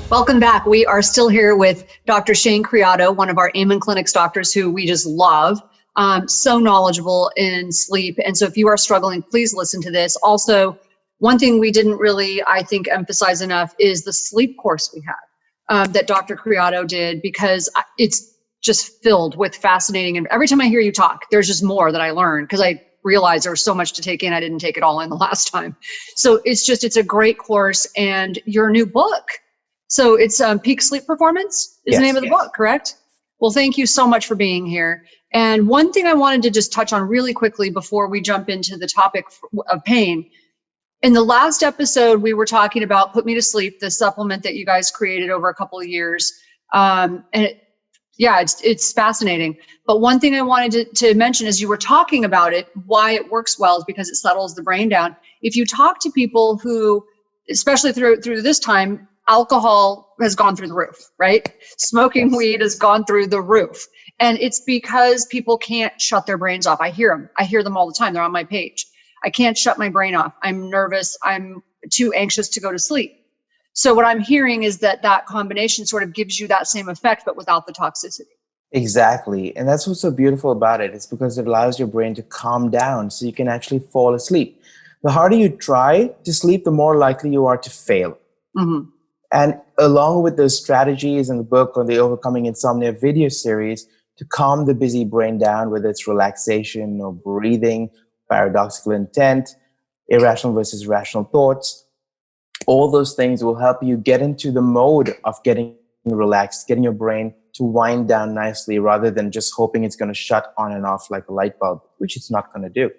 Welcome back. We are still here with Dr. Shane Creado, one of our Amen Clinics doctors who we just love. So knowledgeable in sleep. And so if you are struggling, please listen to this. Also, one thing we didn't really, I think, emphasize enough is the sleep course we had that Dr. Creado did, because it's just filled with fascinating. And every time I hear you talk, there's just more that I learned, because I realized there was so much to take in. I didn't take it all in the last time. So it's a great course. And your new book. So it's Peak Sleep Performance is the name of the book, correct? Well, thank you so much for being here. And one thing I wanted to just touch on really quickly before we jump into the topic of pain. In the last episode, we were talking about Put Me to Sleep, the supplement that you guys created over a couple of years. It's fascinating. But one thing I wanted to mention is you were talking about it, why it works well is because it settles the brain down. If you talk to people who, especially through this time, alcohol has gone through the roof, right? Smoking weed has gone through the roof. And it's because people can't shut their brains off. I hear them. I hear them all the time. They're on my page. I can't shut my brain off. I'm nervous. I'm too anxious to go to sleep. So what I'm hearing is that combination sort of gives you that same effect, but without the toxicity. Exactly. And that's what's so beautiful about it. It's because it allows your brain to calm down so you can actually fall asleep. The harder you try to sleep, the more likely you are to fail. Mm-hmm. And along with those strategies in the book on the Overcoming Insomnia video series to calm the busy brain down, whether it's relaxation or breathing, paradoxical intent, irrational versus rational thoughts, all those things will help you get into the mode of getting relaxed, getting your brain to wind down nicely rather than just hoping it's going to shut on and off like a light bulb, which it's not going to do.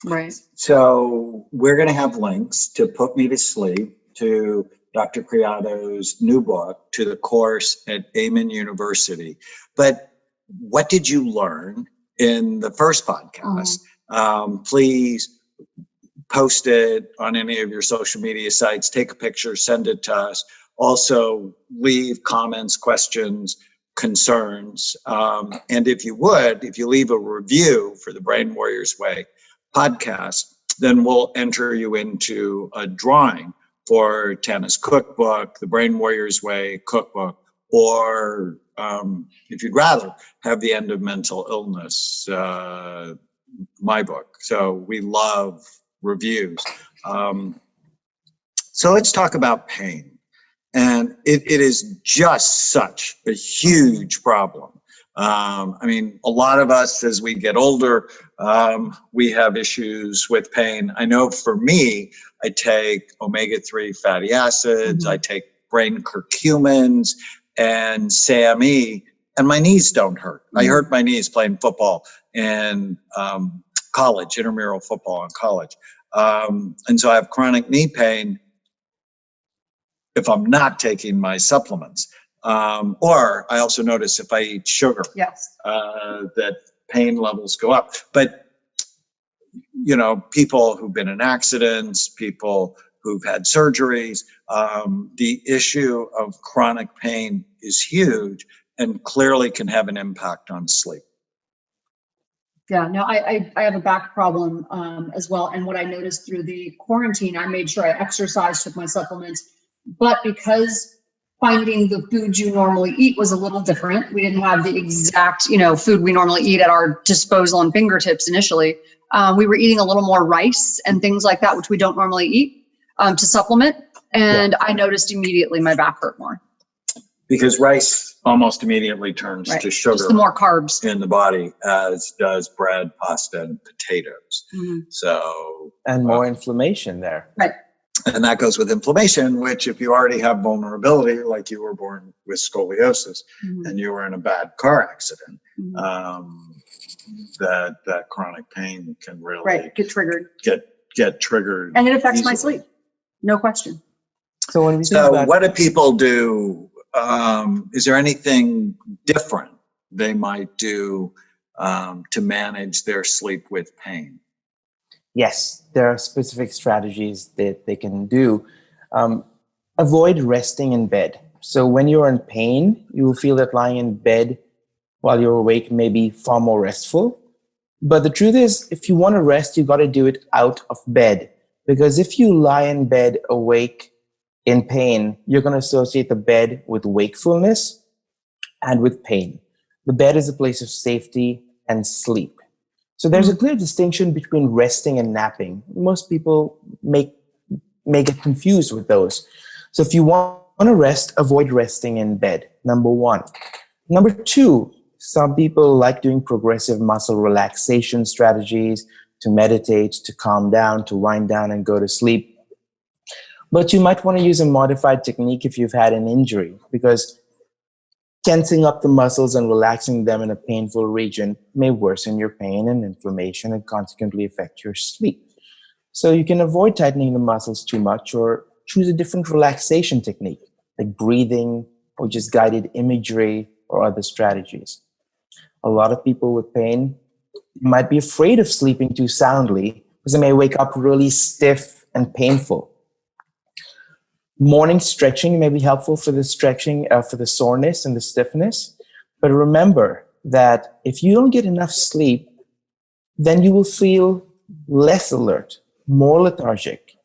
Right. So we're going to have links to Put Me to Sleep, to Dr. Creado's new book, to the course at Amen University. But what did you learn in the first podcast? Please post it on any of your social media sites, take a picture, send it to us. Also, leave comments, questions, concerns. And if you leave a review for the Brain Warriors Way podcast, then we'll enter you into a drawing for Tana's cookbook, the Brain Warriors Way cookbook, or if you'd rather, have the End of Mental Illness, my book. So we love reviews. So let's talk about pain. And it is just such a huge problem. I mean, a lot of us, as we get older, we have issues with pain. I know for me, I take omega-3 fatty acids, I take brain curcumins and SAMe, and my knees don't hurt. I hurt my knees playing football in college, intramural football in college. And so I have chronic knee pain if I'm not taking my supplements. Or I also notice if I eat sugar, that pain levels go up. But, you know, people who've been in accidents, people who've had surgeries, the issue of chronic pain is huge and clearly can have an impact on sleep. Yeah, no, I have a back problem as well. And what I noticed through the quarantine, I made sure I exercised, took my supplements, but because finding the food you normally eat was a little different. We didn't have the exact, food we normally eat at our disposal and fingertips initially. We were eating a little more rice and things like that, which we don't normally eat to supplement. And I noticed immediately my back hurt more. Because rice almost immediately turns to sugar. Just the more carbs in the body, as does bread, pasta, and potatoes. And more inflammation there. Right. And that goes with inflammation, which if you already have vulnerability, like you were born with scoliosis and you were in a bad car accident, that chronic pain can really get triggered. Get triggered. And it affects my sleep. No question. So what do people do? Is there anything different they might do to manage their sleep with pain? Yes, there are specific strategies that they can do. Avoid resting in bed. So when you're in pain, you will feel that lying in bed while you're awake may be far more restful. But the truth is, if you want to rest, you got to do it out of bed. Because if you lie in bed awake in pain, you're going to associate the bed with wakefulness and with pain. The bed is a place of safety and sleep. So there's a clear distinction between resting and napping. Most people may get confused with those. So if you want to rest, avoid resting in bed, number one. Number two, some people like doing progressive muscle relaxation strategies to meditate, to calm down, to wind down and go to sleep. But you might want to use a modified technique if you've had an injury, because tensing up the muscles and relaxing them in a painful region may worsen your pain and inflammation and consequently affect your sleep. So you can avoid tightening the muscles too much, or choose a different relaxation technique, like breathing or just guided imagery or other strategies. A lot of people with pain might be afraid of sleeping too soundly because they may wake up really stiff and painful. Morning stretching may be helpful for the stretching, for the soreness and the stiffness. But remember that if you don't get enough sleep, then you will feel less alert, more lethargic,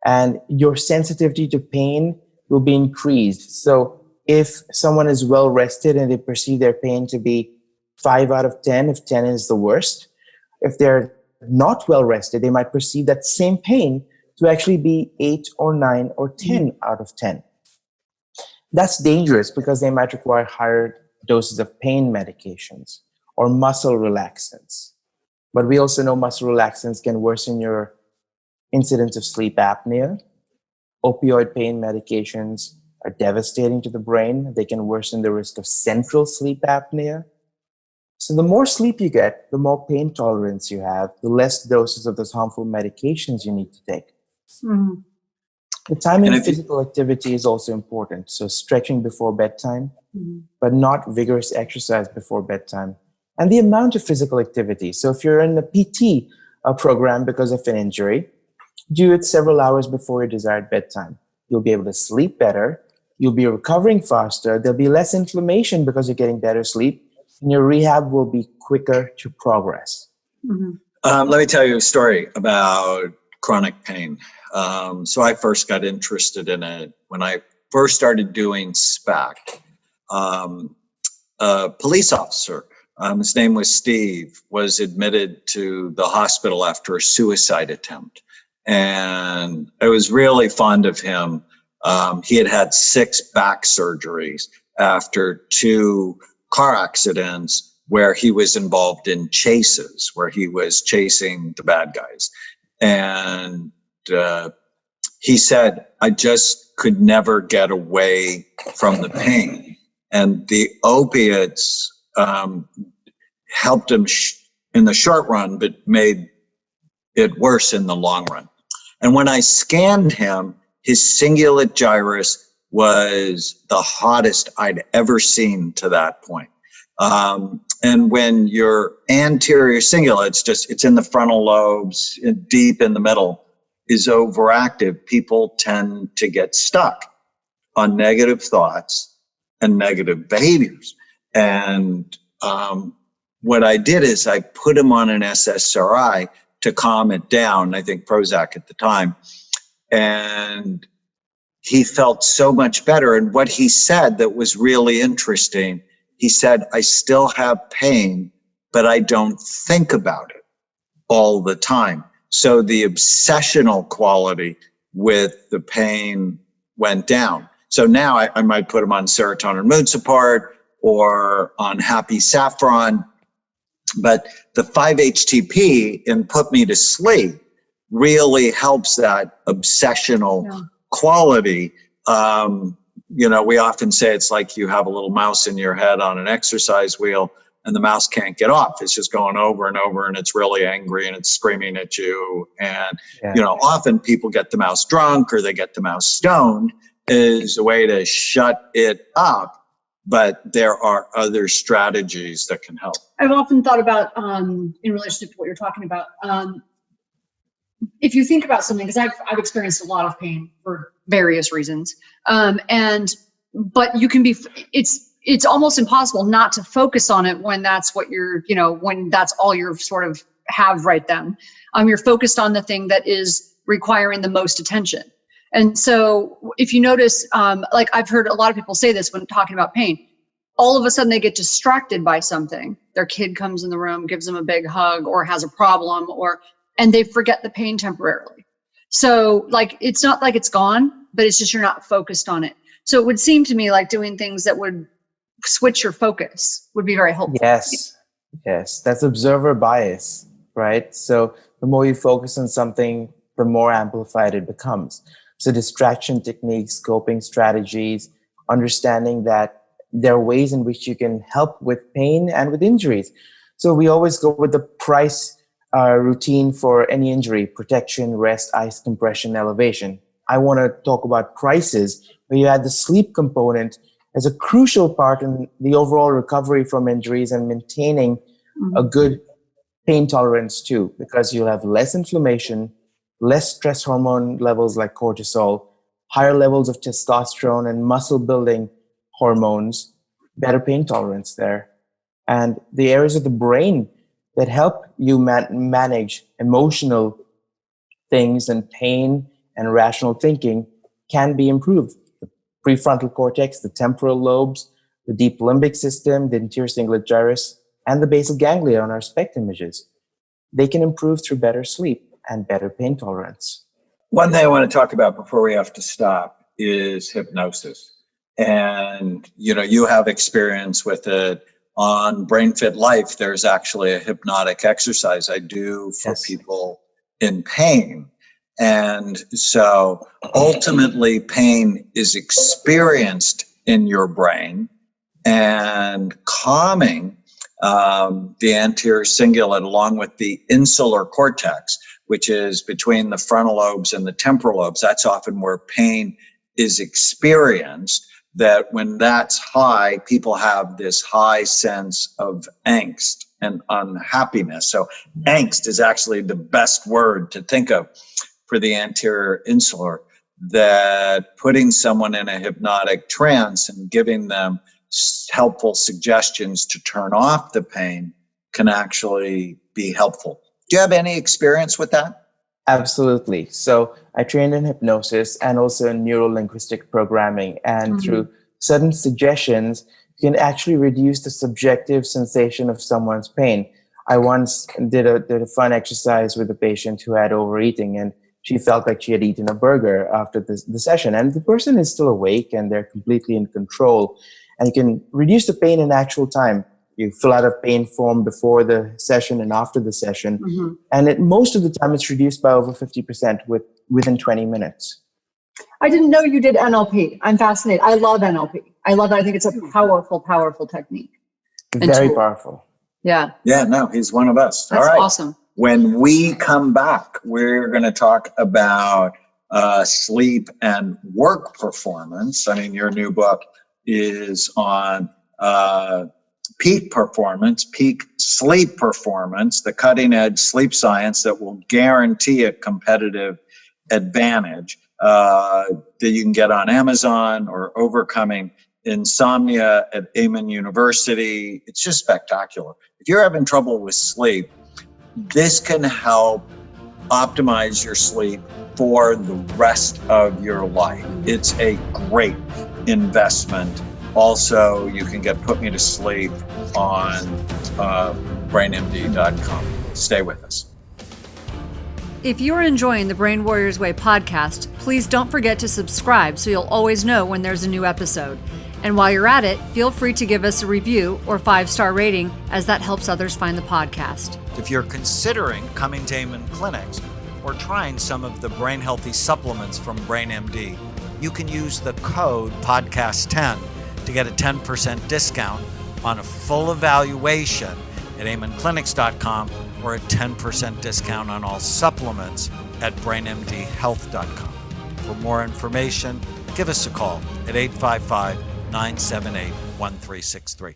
and your sensitivity to pain will be increased. So if someone is well rested and they perceive their pain to be 5 out of 10, if 10 is the worst, if they're not well rested, they might perceive that same pain to actually be 8 or 9 or 10 out of 10. That's dangerous because they might require higher doses of pain medications or muscle relaxants. But we also know muscle relaxants can worsen your incidence of sleep apnea. Opioid pain medications are devastating to the brain. They can worsen the risk of central sleep apnea. So the more sleep you get, the more pain tolerance you have, the less doses of those harmful medications you need to take. Mm-hmm. The timing of physical activity is also important. So stretching before bedtime, but not vigorous exercise before bedtime. And the amount of physical activity. So if you're in a PT program because of an injury, do it several hours before your desired bedtime. You'll be able to sleep better. You'll be recovering faster. There'll be less inflammation because you're getting better sleep. And your rehab will be quicker to progress. Mm-hmm. Let me tell you a story about chronic pain. So I first got interested in it when I first started doing SPAC. A police officer, his name was Steve, was admitted to the hospital after a suicide attempt. And I was really fond of him. He had had 6 back surgeries after 2 car accidents where he was involved in chases, where he was chasing the bad guys. And he said, I just could never get away from the pain. And the opiates helped him in the short run, but made it worse in the long run. And when I scanned him, his cingulate gyrus was the hottest I'd ever seen to that point. And when your anterior cingulate, it's in the frontal lobes, deep in the middle, is overactive, people tend to get stuck on negative thoughts and negative behaviors. And what I did is I put him on an SSRI to calm it down, I think Prozac at the time. And he felt so much better. And what he said that was really interesting, he said, I still have pain, but I don't think about it all the time. So the obsessional quality with the pain went down. So now I might put him on serotonin mood support or on happy saffron, but the 5-HTP in Put Me to Sleep really helps that obsessional quality. We often say it's like you have a little mouse in your head on an exercise wheel and the mouse can't get off. It's just going over and over and it's really angry and it's screaming at you. And, often people get the mouse drunk or they get the mouse stoned as a way to shut it up. But there are other strategies that can help. I've often thought about, in relationship to what you're talking about, if you think about something, because I've experienced a lot of pain for various reasons, but you can be, it's almost impossible not to focus on it when that's what you're, when that's all you're sort of have right then. You're focused on the thing that is requiring the most attention. And so if you notice, like I've heard a lot of people say this when talking about pain, all of a sudden they get distracted by something. Their kid comes in the room, gives them a big hug, or has a problem, and they forget the pain temporarily. So like, it's not like it's gone, but it's just, you're not focused on it. So it would seem to me like doing things that would switch your focus would be very helpful. Yes. That's observer bias, right? So the more you focus on something, the more amplified it becomes. So distraction techniques, coping strategies, understanding that there are ways in which you can help with pain and with injuries. So we always go with the PRICE routine for any injury: protection, rest, ice, compression, elevation. I want to talk about PRICEs, where you add the sleep component as a crucial part in the overall recovery from injuries and maintaining a good pain tolerance too, because you'll have less inflammation, less stress hormone levels like cortisol, higher levels of testosterone and muscle building hormones, better pain tolerance there. And the areas of the brain that help you manage emotional things and pain and rational thinking can be improved. The prefrontal cortex, the temporal lobes, the deep limbic system, the anterior cingulate gyrus, and the basal ganglia on our SPECT images. They can improve through better sleep and better pain tolerance. One thing I want to talk about before we have to stop is hypnosis. And, you have experience with it. On Brain Fit Life, there's actually a hypnotic exercise I do for people in pain. And so ultimately, pain is experienced in your brain, and calming the anterior cingulate along with the insular cortex, which is between the frontal lobes and the temporal lobes. That's often where pain is experienced. That when that's high, people have this high sense of angst and unhappiness. So angst is actually the best word to think of for the anterior insular, that putting someone in a hypnotic trance and giving them helpful suggestions to turn off the pain can actually be helpful. Do you have any experience with that? Absolutely. So I trained in hypnosis and also in neuro-linguistic programming. And through certain suggestions, you can actually reduce the subjective sensation of someone's pain. I once did a fun exercise with a patient who had overeating, and she felt like she had eaten a burger after the session. And the person is still awake and they're completely in control. And you can reduce the pain in actual time. You fill out a pain form before the session and after the session. And most of the time, it's reduced by over 50% within 20 minutes. I didn't know you did NLP. I'm fascinated. I love NLP. I love it. I think it's a powerful, powerful technique. Very powerful. Yeah. Yeah, no, he's one of us. That's all right. Awesome. When we come back, we're going to talk about sleep and work performance. I mean, your new book is on peak performance, peak sleep performance, the cutting edge sleep science that will guarantee a competitive advantage that you can get on Amazon, or Overcoming Insomnia at Amen University. It's just spectacular. If you're having trouble with sleep, this can help optimize your sleep for the rest of your life. It's a great investment. Also, you can get Put Me to Sleep on brainmd.com. Stay with us. If you're enjoying the Brain Warriors Way podcast, please don't forget to subscribe so you'll always know when there's a new episode. And while you're at it, feel free to give us a review or 5-star rating, as that helps others find the podcast. If you're considering coming to Amen Clinics or trying some of the brain healthy supplements from BrainMD, you can use the code podcast10 to get a 10% discount on a full evaluation at amenclinics.com, or a 10% discount on all supplements at brainmdhealth.com. For more information, give us a call at 855-978-1363.